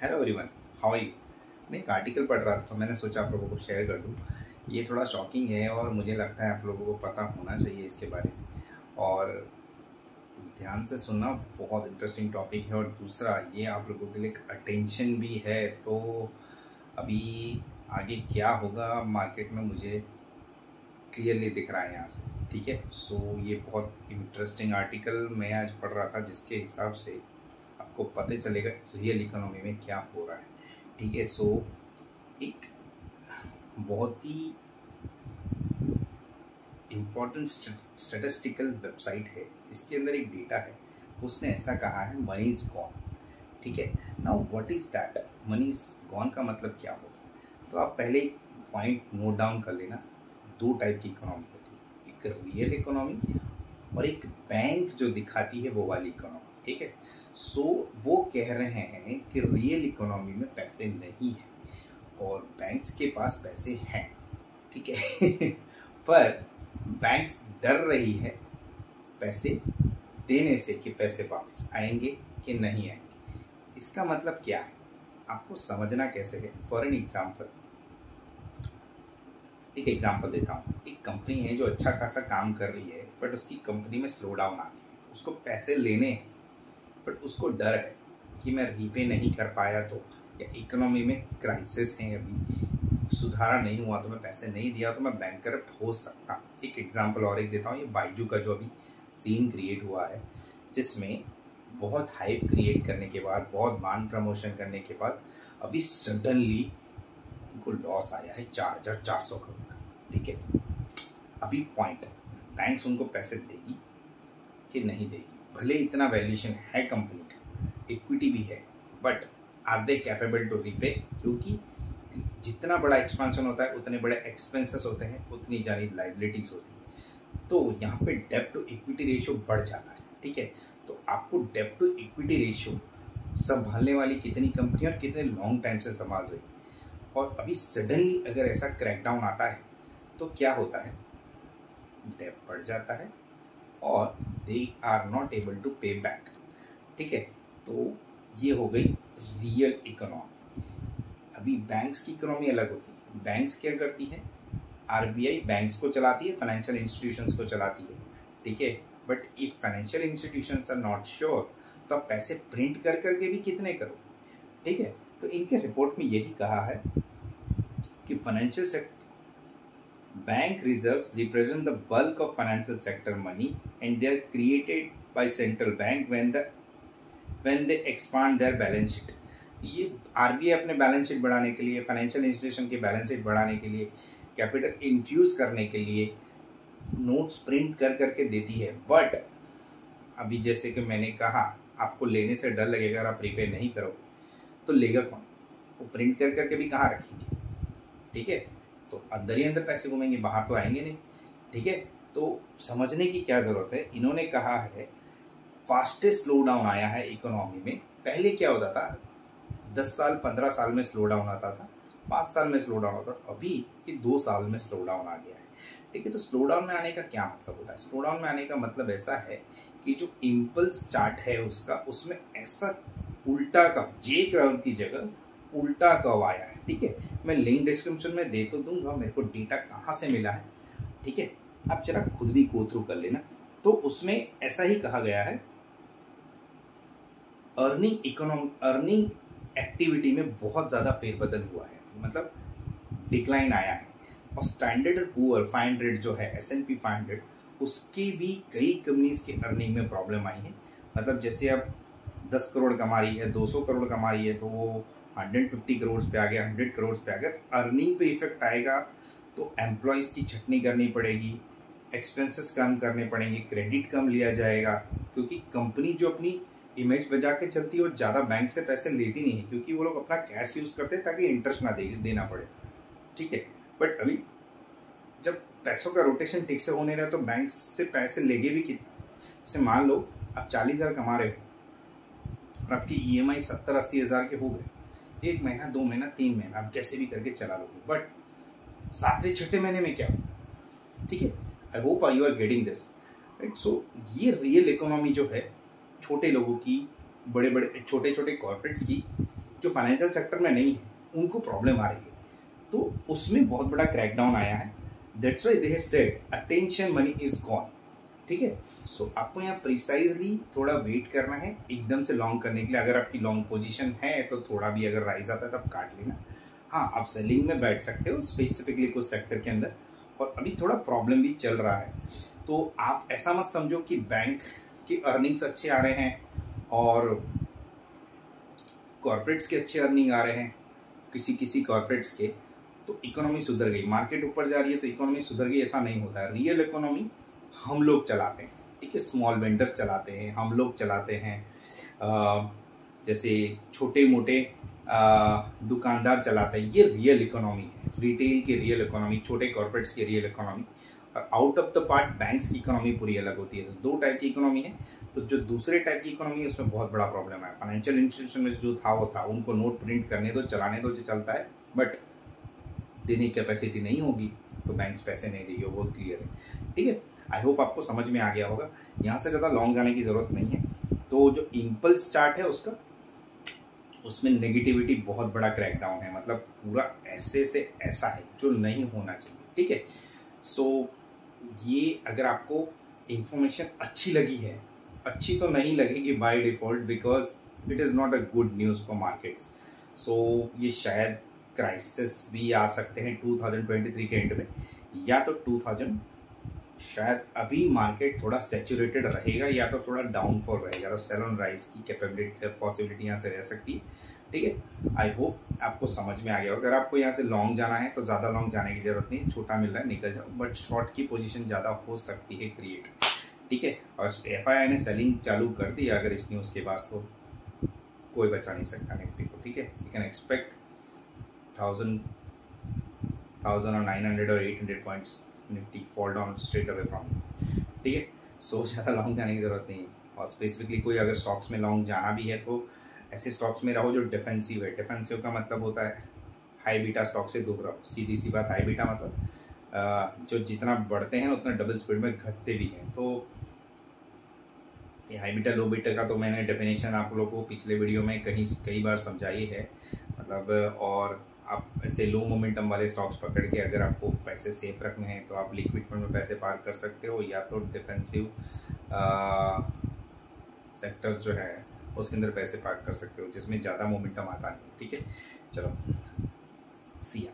Hello everyone, how are you. मैं एक article पढ़ रहा था तो मैंने सोचा आप लोगों को शेयर कर दूं। ये थोड़ा शॉकिंग है और मुझे लगता है आप लोगों को पता होना चाहिए इसके बारे में, और ध्यान से सुनना, बहुत इंटरेस्टिंग टॉपिक है। और दूसरा ये आप लोगों के लिए एक अटेंशन भी है। तो अभी आगे क्या होगा मार्केट में मुझे क्लियरली दिख रहा है यहाँ से, ठीक है। सो ये बहुत इंटरेस्टिंग आर्टिकल मैं आज पढ़ रहा था जिसके हिसाब से आपको पता चलेगा रियल इकोनॉमी में क्या हो रहा है, ठीक है। सो एक बहुत ही इम्पोर्टेंट स्टैटिस्टिकल वेबसाइट है, इसके अंदर एक डेटा है। उसने ऐसा कहा है मनी इज गॉन, ठीक है। Now what is that, money is gone का मतलब क्या होता है। तो आप पहले एक पॉइंट नोट डाउन कर लेना। दो टाइप की इकोनॉमी होती है, एक रियल इकोनॉमी और एक बैंक जो दिखाती है वो वाली इकोनॉमी, ठीक है। सो वो कह रहे हैं कि रियल इकोनॉमी में पैसे नहीं हैं और बैंक्स के पास पैसे हैं, ठीक है। पर बैंक्स डर रही है पैसे देने से कि पैसे वापस आएंगे कि नहीं आएंगे। इसका मतलब क्या है, आपको समझना कैसे है। फॉर एन एग्जाम्पल, एक एग्जाम्पल देता हूँ। एक कंपनी है जो अच्छा खासा काम कर रही है, बट उसकी कंपनी में स्लो डाउन आ गया। उसको पैसे लेने हैं बट उसको डर है कि मैं रीपे नहीं कर पाया तो, या इकोनॉमी में क्राइसिस है, अभी सुधार नहीं हुआ तो, मैं पैसे नहीं दिया तो मैं बैंकरप्ट हो सकता। एक एग्जांपल और एक देता हूँ। ये बाइजू का जो अभी सीन क्रिएट हुआ है, जिसमें बहुत हाइप क्रिएट करने के बाद, बहुत ब्रांड प्रमोशन करने के बाद अभी सडनली उनको लॉस आया है 4,400 करोड़ का, ठीक है। अभी पॉइंट, बैंक्स उनको पैसे देगी कि नहीं देगी। भले इतना वैल्यूएशन है कंपनी का, इक्विटी भी है, but are they capable to repay, क्योंकि जितना बड़ा एक्सपेंशन होता है उतने बड़े एक्सपेंसेस होते हैं, उतनी जानी लाइबिलिटीज होती है। तो यहाँ पे डेब्ट टू इक्विटी रेशियो बढ़ जाता है, ठीक है। तो आपको डेब्ट टू इक्विटी रेशियो संभालने वाली कितनी कंपनी और कितने लॉन्ग टाइम से संभाल रही है। और अभी सडनली अगर ऐसा क्रैकडाउन आता है तो क्या होता है, डेब्ट बढ़ जाता है और they are not able to pay back, ठीक है। तो ये हो गई रियल इकोनॉमी। अभी बैंक्स की इकोनॉमी अलग होती है। बैंक्स क्या करती है, आरबीआई बैंक्स को चलाती है, फाइनेंशियल इंस्टीट्यूशंस को चलाती है, ठीक है। But if financial institutions are not sure तो आप पैसे प्रिंट कर करके भी कितने करो, ठीक है। तो इनके रिपोर्ट में यही कहा है कि financial sector bank reserves represent the bulk of financial sector money and they are created by central bank when they expand their balance sheet। ये आरबीआई अपने बैलेंस शीट बढ़ाने के लिए, फाइनेंशियल इंस्टीट्यूशन की बैलेंस शीट बढ़ाने के लिए, capital infuse करने के लिए नोट्स प्रिंट कर करके देती है। बट अभी जैसे कि मैंने कहा, आपको लेने से डर लगेगा, अगर आप प्रीपे नहीं करोगे तो लेगा कौन, वो प्रिंट कर करके भी कहाँ रखेंगे, ठीक है। तो अंदर ही अंदर पैसे घूमेंगे, बाहर तो आएंगे नहीं, ठीक है। तो समझने की क्या ज़रूरत है। इन्होंने कहा है फास्टेस्ट स्लो डाउन आया है इकोनॉमी में। पहले क्या होता था, 10 साल 15 साल में स्लो डाउन आता था, 5 साल में स्लो डाउन होता था, अभी ये 2 साल में स्लो डाउन आ गया है, ठीक है। तो स्लो डाउन में आने का क्या मतलब होता है, स्लो डाउन में आने का मतलब ऐसा है कि जो इम्पल्स चार्ट है उसका, उसमें ऐसा उल्टा का जे कर्व की जगह उल्टा कर्व आया है, ठीक है। मैं लिंक डिस्क्रिप्शन में दे तो दूंगा, मेरे को डेटा कहाँ से मिला है, ठीक है। आप जरा खुद भी गो थ्रू कर लेना। तो उसमें ऐसा ही कहा गया है, अर्निंग एक्टिविटी में बहुत ज़्यादा फेरबदल हुआ है, मतलब डिक्लाइन आया है। और स्टैंडर्ड एंड पुअर 500 जो है, S&P 500, उसकी भी कई कंपनीज की अर्निंग में प्रॉब्लम आई है। मतलब जैसे अब 10 करोड़ कमा रही है, 200 करोड़ कमा रही है, तो वो 150 करोड़ पे आ गया, 100 करोड़ पे आ गया। अर्निंग पे इफेक्ट आएगा तो एम्प्लॉयज़ की छटनी करनी पड़ेगी, एक्सपेंसेस कम करने पड़ेंगे, क्रेडिट कम लिया जाएगा, क्योंकि कंपनी जो अपनी इमेज बजा के चलती है वो ज़्यादा बैंक से पैसे लेती नहीं है, क्योंकि वो लोग अपना कैश यूज़ करते हैं ताकि इंटरेस्ट ना देना पड़े, ठीक है। बट अभी जब पैसों का रोटेशन ठीक से होने रहा तो बैंक से पैसे लेगे भी कितना। जैसे मान लो आप 40,000 कमा रहे हो और आपकी EMI 70-80 हज़ार के हो गए, 1 महीना 2 महीना 3 महीना आप कैसे भी करके चला लोगे, बट 7वें 6ठे महीने में क्या होगा, ठीक है। I hope you are getting this, right. So ये रियल इकोनॉमी जो है, छोटे लोगों की, बड़े बड़े छोटे छोटे कॉर्पोरेट्स की, जो फाइनेंशियल सेक्टर में नहीं है उनको प्रॉब्लम आ रही है, तो उसमें बहुत बड़ा क्रैकडाउन आया है। That's why they had said attention money is gone. ठीक है, सो आपको यहाँ प्रिसाइजली थोड़ा वेट करना है एकदम से लॉन्ग करने के लिए। अगर आपकी लॉन्ग पोजीशन है तो थोड़ा भी अगर राइज आता है तब काट लेना। हाँ, आप सेलिंग में बैठ सकते हो स्पेसिफिकली कुछ सेक्टर के अंदर, और अभी थोड़ा प्रॉब्लम भी चल रहा है। तो आप ऐसा मत समझो कि बैंक की अर्निंग्स अच्छे आ रहे हैं और कॉर्पोरेट्स के अच्छे अर्निंग आ रहे हैं, किसी कॉर्पोरेट्स के, तो इकोनॉमी सुधर गई, मार्केट ऊपर जा रही है तो इकोनॉमी सुधर गई, ऐसा नहीं होता है। रियल इकोनॉमी हम लोग चलाते हैं, ठीक है, स्मॉल वेंडर्स चलाते हैं, हम लोग चलाते हैं, जैसे छोटे मोटे दुकानदार चलाते हैं। ये रियल इकोनॉमी है, रिटेल की रियल इकोनॉमी, छोटे कॉर्पोरेट्स की रियल इकोनॉमी। और out of the part banks की इकोनॉमी पूरी अलग होती है। तो दो टाइप की इकोनॉमी है। तो जो दूसरे टाइप की इकोनॉमी है उसमें बहुत बड़ा प्रॉब्लम है। फाइनेंशियल इंस्टीट्यूशन में जो था वो था, उनको नोट प्रिंट करने दो, चलाने दो, जो चलता है, बट देने की कैपेसिटी नहीं होगी तो बैंक्स पैसे नहीं देगी, वो बहुत क्लियर है। ठीक है, आई होप आपको समझ में आ गया होगा। यहाँ से ज़्यादा लॉन्ग जाने की ज़रूरत नहीं है। तो जो इम्पल्स चार्ट है उसका, उसमें नेगेटिविटी बहुत बड़ा क्रैकडाउन है, मतलब पूरा ऐसे से ऐसा है जो नहीं होना चाहिए। ठीक है, सो ये अगर आपको इंफॉर्मेशन अच्छी लगी है, अच्छी तो नहीं लगेगी by default, because it is not a good news for markets. So ये शायद क्राइसिस भी आ सकते हैं 2023 के एंड में, या तो 2000 शायद अभी मार्केट थोड़ा सैचुरेटेड रहेगा, या तो थोड़ा डाउनफॉल रहेगा, तो सेल ऑन राइज की कैपेबिलिटी पॉसिबिलिटी यहाँ से रह सकती है। ठीक है, आई होप आपको समझ में आ गया। अगर आपको यहाँ से लॉन्ग जाना है तो ज़्यादा लॉन्ग जाने की जरूरत नहीं, छोटा मिल रहा है निकल जाओ, बट शॉर्ट की पोजीशन ज़्यादा हो सकती है क्रिएट। ठीक है, और FII ने सेलिंग चालू कर दिया अगर इस न्यूज़ के बाद, तो कोई बचा नहीं सकता निफ्टी को। ठीक है, यू कैन एक्सपेक्ट 1000 और 900 और 800 points Nifty fall down straight away from. ठीक है, सो ज़्यादा लॉन्ग जाने की ज़रूरत नहीं है। और स्पेसिफिकली कोई अगर स्टॉक्स में लॉन्ग जाना भी है तो ऐसे स्टॉक्स में रहो जो डिफेंसिव है। डिफेंसिव का मतलब होता है हाई बीटा स्टॉक से दूर रहो, सीधी सी बात। हाई बीटा मतलब जो जितना बढ़ते हैं उतना डबल स्पीड में घटते भी हैं। तो ये हाई बीटा लो बीटा का तो मैंने डेफिनेशन आप लोगों को पिछले वीडियो में कई बार समझाई है, मतलब। और आप ऐसे लो मोमेंटम वाले स्टॉक्स पकड़ के अगर आपको पैसे सेफ रखने हैं तो आप लिक्विड फंड में पैसे पार्क कर सकते हो, या तो डिफेंसिव सेक्टर्स जो है उसके अंदर पैसे पार्क कर सकते हो जिसमें ज़्यादा मोमेंटम आता नहीं। ठीक है, चलो सी या।